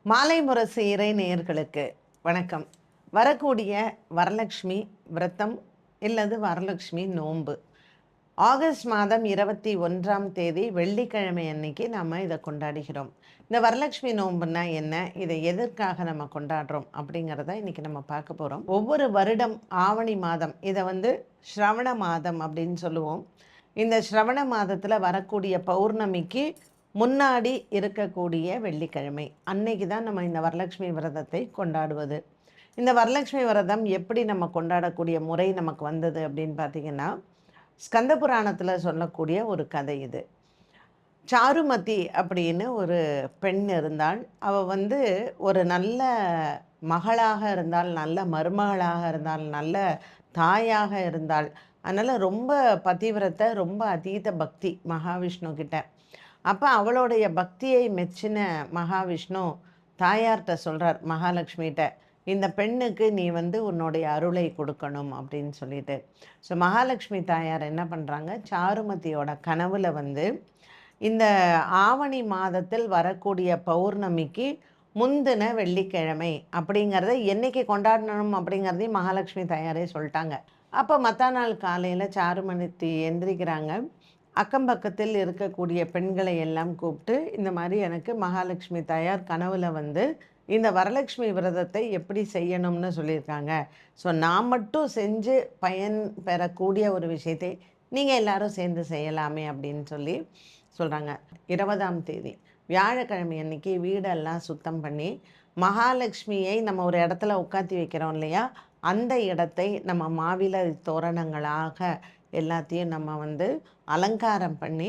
மாலை முரசு இறை நேயர்களுக்கு வணக்கம். வரக்கூடிய வரலட்சுமி விரதம் இல்லது வரலட்சுமி நோன்பு ஆகஸ்ட் மாதம் 21ஆம் தேதி வெள்ளிக்கிழமை அன்னைக்கு நம்ம இதை கொண்டாடுகிறோம். இந்த வரலட்சுமி நோன்புன்னா என்ன, இதை எதற்காக நம்ம கொண்டாடுறோம் அப்படிங்கிறத இன்றைக்கி நம்ம பார்க்க போகிறோம். ஒவ்வொரு வருடம் ஆவணி மாதம் இதை ஸ்ரவண மாதம் அப்படின்னு சொல்லுவோம். இந்த ஸ்ரவண மாதத்தில் வரக்கூடிய பௌர்ணமிக்கு முன்னாடி இருக்கக்கூடிய வெள்ளிக்கிழமை அன்னைக்கு தான் நம்ம இந்த வரலட்சுமி விரதத்தை கொண்டாடுவது. இந்த வரலட்சுமி விரதம் எப்படி நம்ம கொண்டாடக்கூடிய முறை நமக்கு வந்தது அப்படின்னு பார்த்திங்கன்னா, ஸ்கந்த புராணத்தில் சொல்லக்கூடிய ஒரு கதை இது. சாருமதி அப்படின்னு ஒரு பெண் இருந்தாள். அவள் ஒரு நல்ல மகளாக இருந்தால், நல்ல மருமகளாக இருந்தால், நல்ல தாயாக இருந்தாள். அதனால் ரொம்ப பதிவிரத்தை, ரொம்ப அதீத பக்தி மகாவிஷ்ணு கிட்ட. அப்போ அவளுடைய பக்தியை மெச்சின மகாவிஷ்ணு தாயார்கிட்ட சொல்கிறார், மகாலட்சுமிகிட்ட, இந்த பெண்ணுக்கு நீ உன்னுடைய அருளை கொடுக்கணும் அப்படின்னு சொல்லிட்டு. ஸோ மகாலட்சுமி தாயார் என்ன பண்ணுறாங்க, சாருமதியோட கனவில் இந்த ஆவணி மாதத்தில் வரக்கூடிய பௌர்ணமிக்கு முந்தின வெள்ளிக்கிழமை அப்படிங்கிறத என்றைக்கு கொண்டாடணும் அப்படிங்கிறதையும் மகாலட்சுமி தாயாரே சொல்லிட்டாங்க. அப்போ மற்ற நாள் காலையில் சாருமதி எந்திரிக்கிறாங்க. அக்கம் பக்கத்தில் இருக்கக்கூடிய பெண்களை எல்லாம் கூப்பிட்டு, இந்த மாதிரி எனக்கு மகாலட்சுமி தாயார் கனவில் இந்த வரலட்சுமி விரதத்தை எப்படி செய்யணும்னு சொல்லியிருக்காங்க. ஸோ நான் மட்டும் செஞ்சு பயன் பெறக்கூடிய ஒரு விஷயத்தை நீங்கள் எல்லாரும் சேர்ந்து செய்யலாமே அப்படின்னு சொல்கிறாங்க. 20ஆம் தேதி வியாழக்கிழமை அன்னைக்கு வீடெல்லாம் சுத்தம் பண்ணி, மகாலட்சுமியை நம்ம ஒரு இடத்துல உட்காத்தி வைக்கிறோம் இல்லையா, அந்த இடத்தை நம்ம மாவிலை தோரணங்களாக எல்லாத்தையும் நம்ம அலங்காரம் பண்ணி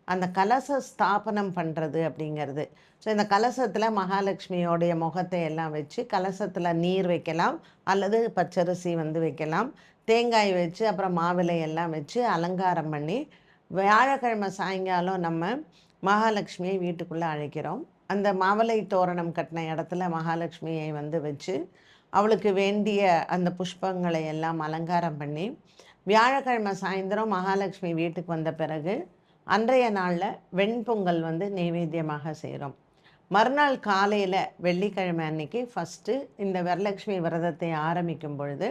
அந்த கலச ஸ்தாபனம் பண்ணுறது அப்படிங்கிறது. ஸோ இந்த கலசத்தில் மகாலட்சுமியோடைய முகத்தை எல்லாம் வச்சு, கலசத்தில் நீர் வைக்கலாம் அல்லது பச்சரிசி வைக்கலாம், தேங்காய் வச்சு அப்புறம் மாவிலை எல்லாம் வச்சு அலங்காரம் பண்ணி, வியாழக்கிழமை சாயங்காலம் நம்ம மகாலட்சுமியை வீட்டுக்குள்ளே அழைக்கிறோம். அந்த மாவிலை தோரணம் கட்டின இடத்துல மகாலட்சுமியை வச்சு அவளுக்கு வேண்டிய அந்த புஷ்பங்களை எல்லாம் அலங்காரம் பண்ணி, வியாழக்கிழமை சாயந்தரம் மகாலட்சுமி வீட்டுக்கு வந்த பிறகு அன்றைய நாளில் வெண்பொங்கல் நெய்வேத்தியமாக செய்கிறோம். மறுநாள் காலையில் வெள்ளிக்கிழமை அன்னைக்கு ஃபஸ்ட்டு இந்த வரலட்சுமி விரதத்தை ஆரம்பிக்கும் பொழுது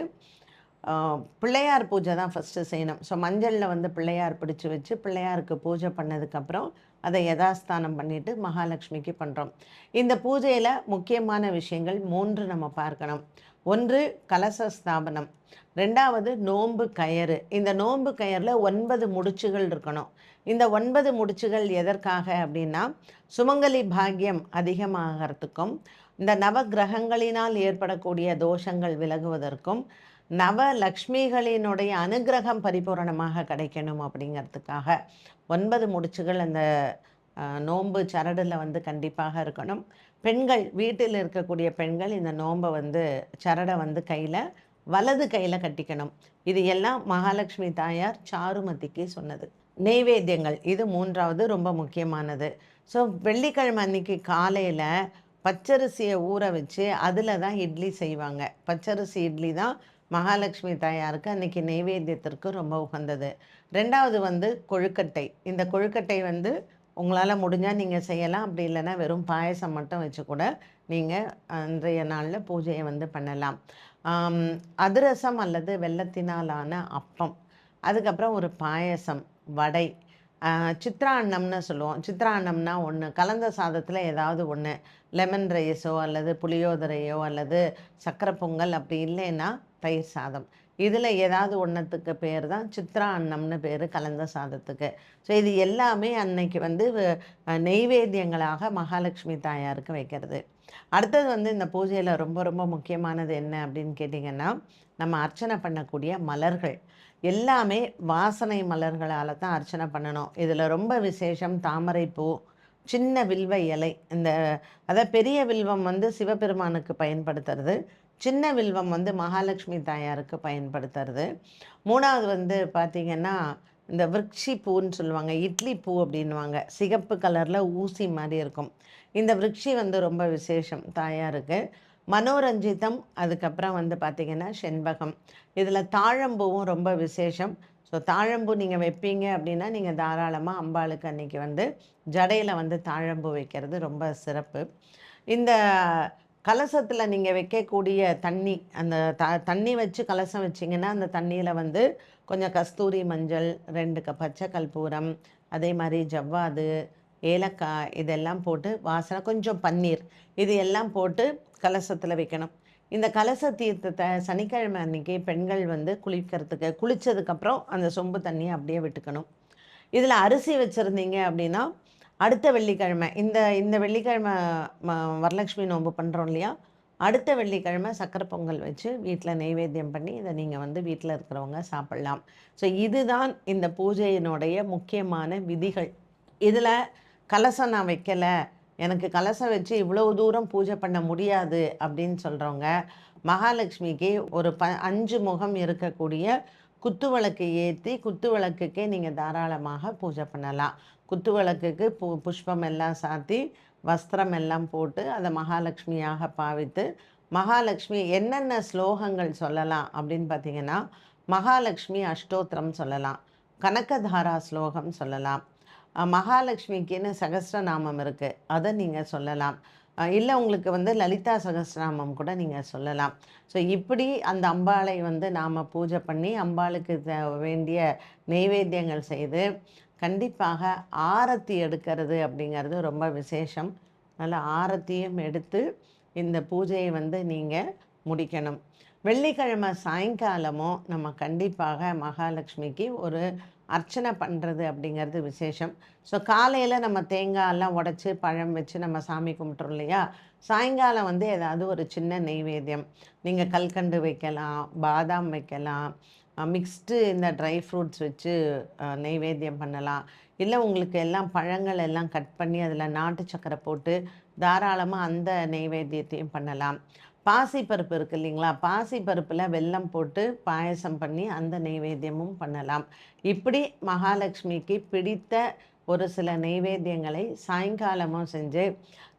பிள்ளையார் பூஜை தான் ஃபஸ்ட்டு செய்யணும். ஸோ மஞ்சளில் பிள்ளையார் பிடிச்சி வச்சு பிள்ளையாருக்கு பூஜை பண்ணதுக்கப்புறம் அதை யதாஸ்தானம் பண்ணிவிட்டு மகாலட்சுமிக்கு பண்ணுறோம். இந்த பூஜையில் முக்கியமான விஷயங்கள் 3 நம்ம பார்க்கணும். ஒன்று கலச ஸ்தாபனம், 2வது நோன்பு கயிறு. இந்த நோன்பு கயிறில் 9 முடிச்சுகள் இருக்கணும். இந்த 9 முடிச்சுகள் எதற்காக அப்படின்னா, சுமங்கலி பாக்கியம் அதிகமாகறதுக்கும், இந்த நவ கிரகங்களினால் ஏற்படக்கூடிய தோஷங்கள் விலகுவதற்கும், நவலக்ஷ்மிகளினுடைய அனுகிரகம் பரிபூரணமாக கிடைக்கணும் அப்படிங்கிறதுக்காக 9 முடிச்சுகள் அந்த நோன்பு சரடில் கண்டிப்பாக இருக்கணும். பெண்கள், வீட்டில் இருக்கக்கூடிய பெண்கள் இந்த நோன்பை சரடை கையில், வலது கையில் கட்டிக்கணும். இது எல்லாம் மகாலட்சுமி தாயார் சாருமதிக்கு சொன்னது. நெய்வேத்தியங்கள் இது 3வது ரொம்ப முக்கியமானது. ஸோ வெள்ளிக்கிழமை அன்னைக்கு காலையில் பச்சரிசியை ஊற வச்சு அதில் தான் இட்லி செய்வாங்க. பச்சரிசி இட்லி தான் மகாலட்சுமி தாயாருக்கு அன்றைக்கி நெய்வேத்தியத்திற்கு ரொம்ப உகந்தது. 2வது கொழுக்கட்டை. இந்த கொழுக்கட்டை உங்களால் முடிஞ்சால் நீங்கள் செய்யலாம், அப்படி இல்லைன்னா வெறும் பாயசம் மட்டும் வச்சு கூட நீங்கள் அன்றைய நாளில் பூஜையை பண்ணலாம். அதிரசம் அல்லது வெல்லத்தினாலான அப்பம், அதுக்கப்புறம் ஒரு பாயசம், வடை, சித்ரான்னம்னு சொல்லுவோம். சித்ரான்னம்னா ஒன்று, கலந்த சாதத்தில் ஏதாவது ஒன்று, லெமன் ரைஸோ அல்லது புளியோதரையோ அல்லது சக்கரை பொங்கல், அப்படி இல்லைன்னா தயிர் சாதம். இதில் ஏதாவது ஒன்றத்துக்கு பேர் தான் சித்ரா அன்னம்னு பேர் கலந்த சாதத்துக்கு. ஸோ இது எல்லாமே அன்னைக்கு நெய்வேத்தியங்களாக மகாலட்சுமி தாயாருக்கு வைக்கிறது. அடுத்தது இந்த பூஜையில் ரொம்ப ரொம்ப முக்கியமானது என்ன அப்படின்னு கேட்டிங்கன்னா, நம்ம அர்ச்சனை பண்ணக்கூடிய மலர்கள் எல்லாமே வாசனை மலர்களால் தான் அர்ச்சனை பண்ணணும். இதில் ரொம்ப விசேஷம் தாமரைப்பூ, சின்ன வில்வ இலை. அதாவது பெரிய வில்வம் சிவபெருமானுக்கு பயன்படுத்துறது, சின்ன வில்வம் மகாலட்சுமி தாயாருக்கு பயன்படுத்துறது. 3வது பார்த்திங்கன்னா இந்த விருட்சி பூன்னு சொல்லுவாங்க, இட்லி பூ அப்படின்வாங்க, சிகப்பு கலரில் ஊசி மாதிரி இருக்கும். இந்த விருட்சி ரொம்ப விசேஷம் தாயாருக்கு. மனோரஞ்சிதம், அதுக்கப்புறம் பார்த்திங்கன்னா செண்பகம். இதில் தாழம்பூவும் ரொம்ப விசேஷம். ஸோ தாழம்பூ நீங்கள் வைப்பீங்க அப்படின்னா நீங்கள் தாராளமாக அம்பாளுக்கு அன்றைக்கி ஜடையில் தாழம்பூ வைக்கிறது ரொம்ப சிறப்பு. இந்த கலசத்தில் நீங்கள் வைக்கக்கூடிய தண்ணி, அந்த தண்ணி வச்சு கலசம் வச்சிங்கன்னா அந்த தண்ணியில் வந்து கொஞ்சம் கஸ்தூரி மஞ்சள், 2 பச்சை கற்பூரம், அதே மாதிரி ஜவ்வாது, ஏலக்காய் இதெல்லாம் போட்டு வாசனை, கொஞ்சம் பன்னீர், இது எல்லாம் போட்டு கலசத்தில் வைக்கணும். இந்த கலச தீர்த்தத்தை சனிக்கிழமை அன்றைக்கி பெண்கள் வந்து குளிக்கிறதுக்கு குளித்ததுக்கப்புறம் அந்த சொம்பு தண்ணியை அப்படியே விட்டுக்கணும். இதில் அரிசி வச்சுருந்தீங்க அப்படின்னா அடுத்த வெள்ளிக்கிழமை, இந்த இந்த வெள்ளிக்கிழமை வரலட்சுமி நோன்பு பண்ணுறோம் இல்லையா, அடுத்த வெள்ளிக்கிழமை சக்கரை பொங்கல் வச்சு வீட்டில் நெய்வேத்தியம் பண்ணி இதை நீங்கள் வந்து வீட்டில் இருக்கிறவங்க சாப்பிட்லாம். ஸோ இதுதான் இந்த பூஜையினுடைய முக்கியமான விதிகள். இதில் கலசம் நான் வைக்கலை, எனக்கு கலசம் வச்சு இவ்வளவு தூரம் பூஜை பண்ண முடியாது அப்படின்னு சொல்கிறவங்க, மகாலட்சுமிக்கு ஒரு 5 முகம் இருக்கக்கூடிய குத்து விளக்கு ஏற்றி குத்து விளக்குக்கே நீங்கள் தாராளமாக பூஜை பண்ணலாம். குத்து விளக்குக்கு புஷ்பம் எல்லாம் சாத்தி வஸ்திரம் எல்லாம் போட்டு அதை மகாலட்சுமியாக பாவித்து, மகாலட்சுமி என்னென்ன ஸ்லோகங்கள் சொல்லலாம் அப்படின்னு பார்த்தீங்கன்னா, மகாலட்சுமி அஷ்டோத்திரம் சொல்லலாம், கனகதாரா ஸ்லோகம் சொல்லலாம், மகாலட்சுமிக்குன்னு சகஸ்ரநாமம் இருக்குது, அதை நீங்கள் சொல்லலாம். இல்லை உங்களுக்கு வந்து லலிதா சகஸ்ரநாமம் கூட நீங்கள் சொல்லலாம். ஸோ இப்படி அந்த அம்பாளை வந்து நாம் பூஜை பண்ணி அம்பாளுக்கு வேண்டிய நெய்வேத்தியங்கள் செய்து கண்டிப்பாக ஆரத்தி எடுக்கிறது அப்படிங்கிறது ரொம்ப விசேஷம். நல்ல ஆரத்தியும் எடுத்து இந்த பூஜையை வந்து நீங்கள் முடிக்கணும். வெள்ளிக்கிழமை சாயங்காலமும் நம்ம கண்டிப்பாக மகாலட்சுமிக்கு ஒரு அர்ச்சனை பண்ணுறது அப்படிங்கிறது விசேஷம். ஸோ காலையில் நம்ம தேங்காயெல்லாம் உடச்சி பழம் வச்சு நம்ம சாமி கும்பிட்றோம் இல்லையா, சாயங்காலம் வந்து ஏதாவது ஒரு சின்ன நெய்வேத்தியம், நீங்கள் கல்கண்டு வைக்கலாம், பாதாம் வைக்கலாம், மிக்ஸ்டு இந்த ட்ரை ஃப்ரூட்ஸ் வச்சு நெய்வேத்தியம் பண்ணலாம். இல்லை உங்களுக்கு எல்லாம் பழங்கள் எல்லாம் கட் பண்ணி அதில் நாட்டு சக்கரை போட்டு தாராளமாக அந்த நெய்வேத்தியத்தையும் பண்ணலாம். பாசிப்பருப்பு இருக்குது இல்லைங்களா, பாசிப்பருப்பில் வெல்லம் போட்டு பாயசம் பண்ணி அந்த நெய்வேத்தியமும் பண்ணலாம். இப்படி மகாலட்சுமிக்கு பிடித்த ஒரு சில நெய்வேத்தியங்களை சாயங்காலமும் செஞ்சு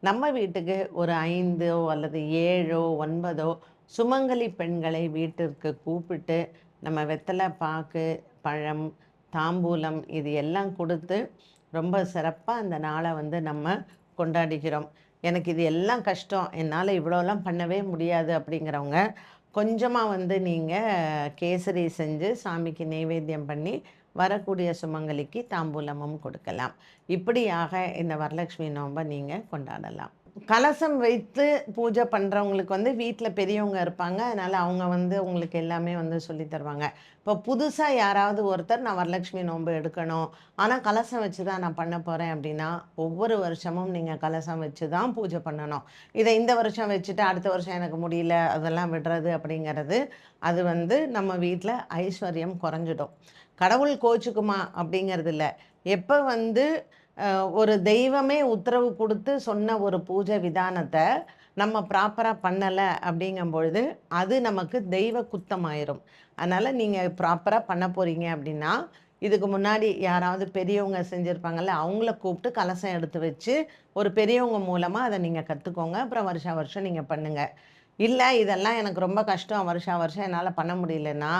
நம்ம வீட்டுக்கு ஒரு 5 அல்லது 7 9 சுமங்கலி பெண்களை வீட்டிற்கு கூப்பிட்டு நம்ம வெத்தலை பாக்கு, பழம், தாம்பூலம் இது எல்லாம் கொடுத்து ரொம்ப சிறப்பாக அந்த நாளை வந்து நம்ம கொண்டாடுகிறோம். எனக்கு இது எல்லாம் கஷ்டம், என்னால் இவ்வளோலாம் பண்ணவே முடியாது அப்படிங்கிறவங்க கொஞ்சமாக வந்து நீங்கள் கேசரி செஞ்சு சாமிக்கு நெய்வேத்தியம் பண்ணி வரக்கூடிய சுமங்கலிக்கு தாம்பூலமும் கொடுக்கலாம். இப்படியாக இந்த வரலட்சுமி நோன்பை நீங்கள் கொண்டாடலாம். கலசம் வைத்து பூஜை பண்ணுறவங்களுக்கு வந்து வீட்டில் பெரியவங்க இருப்பாங்க, அதனால் அவங்க வந்து உங்களுக்கு எல்லாமே வந்து சொல்லி தருவாங்க. இப்போ புதுசாக யாராவது ஒருத்தர் நான் வரலட்சுமி நோன்பு எடுக்கணும், ஆனால் கலசம் வச்சு தான் நான் பண்ண போகிறேன் அப்படின்னா, ஒவ்வொரு வருஷமும் நீங்கள் கலசம் வச்சு தான் பூஜை பண்ணணும். இதை இந்த வருஷம் வச்சுட்டு அடுத்த வருஷம் எனக்கு முடியல அதெல்லாம் விடுறது அப்படிங்கிறது, அது வந்து நம்ம வீட்டில் ஐஸ்வர்யம் குறைஞ்சிடும். கடவுள் கோச்சுக்குமா அப்படிங்கிறது இல்லை. எப்போ வந்து ஒரு தெய்வமே உத்தரவு கொடுத்து சொன்ன ஒரு பூஜை விதானத்தை நம்ம ப்ராப்பராக பண்ணலை அப்படிங்கும் பொழுது அது நமக்கு தெய்வ குத்தமாயிரும். அதனால் நீங்கள் ப்ராப்பராக பண்ண போகிறீங்க அப்படின்னா, இதுக்கு முன்னாடி யாராவது பெரியவங்க செஞ்சுருப்பாங்கள்ல, அவங்கள கூப்பிட்டு கலசம் எடுத்து வச்சு ஒரு பெரியவங்க மூலமாக அதை நீங்கள் கற்றுக்கோங்க. அப்புறம் வருஷம் வருஷம் நீங்கள் பண்ணுங்கள். இல்லை இதெல்லாம் எனக்கு ரொம்ப கஷ்டம், வருஷம் வருஷம் என்னால் பண்ண முடியலன்னா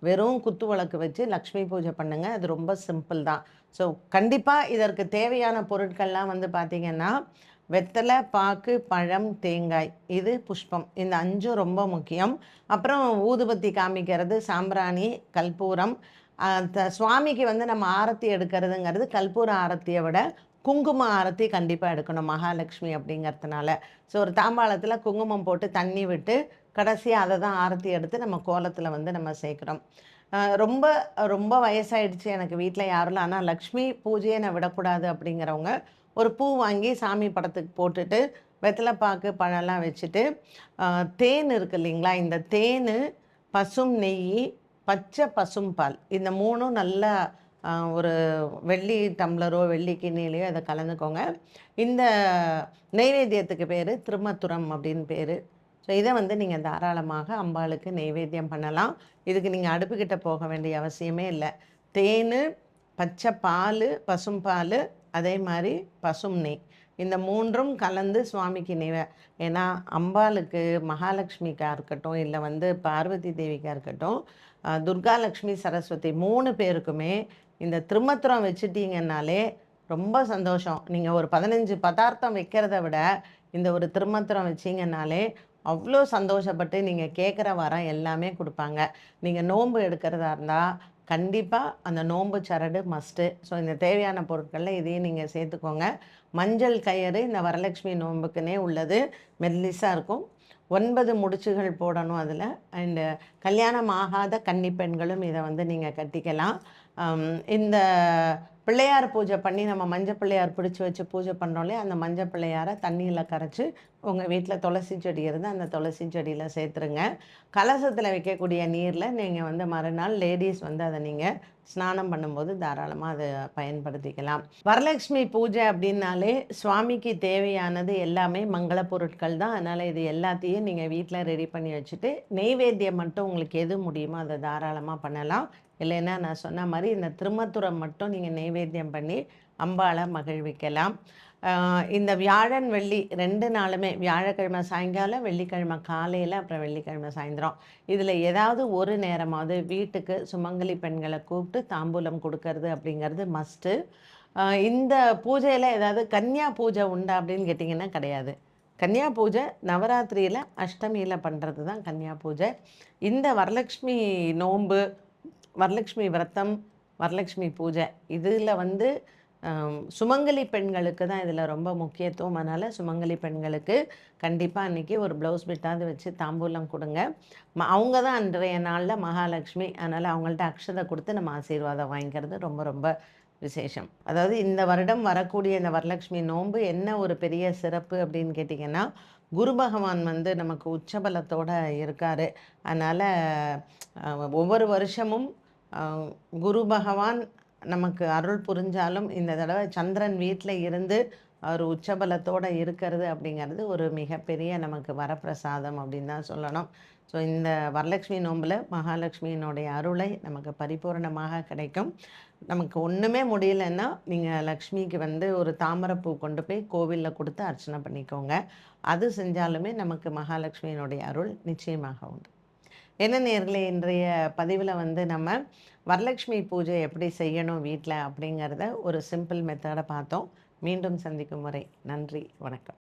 வெறும் குத்து விளக்கு வச்சு லக்ஷ்மி பூஜை பண்ணுங்கள். அது ரொம்ப சிம்பிள் தான். ஸோ கண்டிப்பாக இதற்கு தேவையான பொருட்கள்லாம் வந்து பார்த்திங்கன்னா, வெத்தலை, பாக்கு, பழம், தேங்காய், இது புஷ்பம், இந்த 5 ரொம்ப முக்கியம். அப்புறம் ஊதுபத்தி காமிக்கிறது, சாம்பிராணி, கற்பூரம். சுவாமிக்கு வந்து நம்ம ஆரத்தி எடுக்கிறதுங்கிறது கற்பூர ஆரத்தியை விட குங்கும ஆரத்தி கண்டிப்பாக எடுக்கணும் மகாலட்சுமி அப்படிங்கிறதுனால. ஸோ ஒரு தாம்பாளத்தில் குங்குமம் போட்டு தண்ணி விட்டு கடைசியாக அதை தான் ஆரத்தி எடுத்து நம்ம கோலத்தில் வந்து நம்ம சேர்க்குறோம். ரொம்ப ரொம்ப வயசாயிடுச்சு, எனக்கு வீட்டில் யாரும் இல்லை, ஆனால் லக்ஷ்மி பூஜையை நான் விடக்கூடாது அப்படிங்கிறவங்க ஒரு பூ வாங்கி சாமி படத்துக்கு போட்டுட்டு வெத்தலைப்பாக்கு பழம்லாம் வச்சுட்டு தேன் இருக்குது இல்லைங்களா, இந்த தேன், பசும் நெய், பச்சை பசும் பால், இந்த 3ம் நல்லா ஒரு வெள்ளி டம்ளரோ வெள்ளி கிண்ணிலையோ அதை கலந்துக்கோங்க. இந்த நெய்வேத்தியத்துக்கு பேர் திருமத்துரம் அப்படின்னு பேர். ஸோ இதை வந்து நீங்கள் தாராளமாக அம்பாளுக்கு நெய்வேத்தியம் பண்ணலாம். இதுக்கு நீங்கள் அடுப்புக்கிட்ட போக வேண்டிய அவசியமே இல்லை. தேன், பச்சை பால், பசும்பால், அதே மாதிரி பசும் நெய், இந்த 3ம் கலந்து சுவாமிக்கு ஏன்னா அம்பாளுக்கு மகாலட்சுமிக்காக இருக்கட்டும், இல்லை வந்து பார்வதி தேவிக்காக இருக்கட்டும், துர்காலட்சுமி, சரஸ்வதி 3 பேருக்குமே இந்த திருமத்துரம் வச்சுட்டிங்கன்னாலே ரொம்ப சந்தோஷம். நீங்கள் ஒரு 15 பதார்த்தம் வைக்கிறத விட இந்த ஒரு திருமந்திரம் வச்சிங்கனாலே அவ்வளோ சந்தோஷப்பட்டு நீங்கள் கேட்குற வரம் எல்லாமே கொடுப்பாங்க. நீங்கள் நோன்பு எடுக்கிறதா இருந்தால் கண்டிப்பாக அந்த நோன்பு சரடு மஸ்ட்டு. ஸோ இந்த தேவையான பொருட்களில் இதையும் நீங்கள் சேர்த்துக்கோங்க. மஞ்சள் கயிறு இந்த வரலட்சுமி நோன்புக்குன்னே உள்ளது, மெல்லிஸாக இருக்கும். 9 முடிச்சுகள் போடணும் அதில். அண்டு கல்யாணம் ஆகாத கன்னி பெண்களும் இதை வந்து நீங்கள் கட்டிக்கலாம். இந்த பிள்ளையார் பூஜை பண்ணி நம்ம மஞ்சள் பிள்ளையார் பிடிச்சி வச்சு பூஜை பண்ணுறோம் இல்லையா, அந்த மஞ்சள் பிள்ளையாரை தண்ணியில் கரைச்சி உங்கள் வீட்டில் துளசி செடி இருந்தால் அந்த துளசி செடியில் சேர்த்துருங்க. கலசத்தில் வைக்கக்கூடிய நீரில் நீங்கள் வந்து மறுநாள் லேடிஸ் வந்து அதை நீங்கள் ஸ்நானம் பண்ணும்போது தாராளமாக அதை பயன்படுத்திக்கலாம். வரலட்சுமி பூஜை அப்படின்னாலே சுவாமிக்கு தேவையானது எல்லாமே மங்கள பொருட்கள் தான். அதனால் இது எல்லாத்தையும் நீங்கள் வீட்டில் ரெடி பண்ணி வச்சுட்டு நெய்வேத்தியம் மட்டும் உங்களுக்கு எது முடியுமோ அதை தாராளமாக பண்ணலாம். இல்லைன்னா நான் சொன்ன மாதிரி இந்த திருமத்துரம் மட்டும் நீங்கள் நெய்வேத்தியம் பண்ணி அம்பாளை மகிழ்விக்கலாம். இந்த வியாழன் வெள்ளி 2 நாளுமே, வியாழக்கிழமை சாயங்காலம், வெள்ளிக்கிழமை காலையில், அப்புறம் வெள்ளிக்கிழமை சாயந்தரம், இதில் ஏதாவது ஒரு நேரமாவது வீட்டுக்கு சுமங்கலி பெண்களை கூப்பிட்டு தாம்பூலம் கொடுக்கறது அப்படிங்கிறது மஸ்ட்டு. இந்த பூஜையில் ஏதாவது கன்னியா பூஜை உண்டா அப்படின்னு கேட்டிங்கன்னா கிடையாது. கன்னியா பூஜை நவராத்திரியில் அஷ்டமியில் பண்ணுறது தான் கன்னியா பூஜை. இந்த வரலட்சுமி நோன்பு, வரலட்சுமி விரதம், வரலட்சுமி பூஜை இதில் வந்து சுமங்கலி பெண்களுக்கு தான் இதில் ரொம்ப முக்கியத்துவம். அதனால் சுமங்கலி பெண்களுக்கு கண்டிப்பாக அன்றைக்கி ஒரு ப்ளவுஸ் பிட்டாவது வச்சு தாம்பூலம் கொடுங்க. அவங்க தான் அன்றைய நாளில் மகாலட்சுமி. அதனால் அவங்கள்ட்ட அக்ஷதை கொடுத்து நம்ம ஆசீர்வாதம் வாங்கிக்கிறது ரொம்ப ரொம்ப விசேஷம். அதாவது இந்த வருடம் வரக்கூடிய இந்த வரலட்சுமி நோன்பு என்ன ஒரு பெரிய சிறப்பு அப்படின்னு கேட்டிங்கன்னா, குரு பகவான் வந்து நமக்கு உச்சபலத்தோடு இருக்கார். அதனால் ஒவ்வொரு வருஷமும் குரு பகவான் நமக்கு அருள் புரிஞ்சாலும் இந்த தடவை சந்திரன் வீட்டில் இருந்து அவர் உச்சபலத்தோடு இருக்கிறது அப்படிங்கிறது ஒரு மிகப்பெரிய நமக்கு வரப்பிரசாதம் அப்படின்னு தான் சொல்லணும். ஸோ இந்த வரலட்சுமி நோம்பில் மகாலட்சுமியினுடைய அருளை நமக்கு பரிபூர்ணமாக கிடைக்கும். நமக்கு ஒன்றுமே முடியலன்னா நீங்கள் லக்ஷ்மிக்கு வந்து ஒரு தாமரைப்பூ கொண்டு போய் கோவிலில் கொடுத்து அர்ச்சனை பண்ணிக்கோங்க. அது செஞ்சாலுமே நமக்கு மகாலட்சுமியினுடைய அருள் நிச்சயமாக உண்டு. என்ன நேயர்களே, இன்றைய பதிவில் வந்து நம்ம வரலட்சுமி பூஜை எப்படி செய்யணும் வீட்டில் அப்படிங்கிறத ஒரு சிம்பிள் மெத்தடை பார்த்தோம். மீண்டும் சந்திக்கும் வரை நன்றி, வணக்கம்.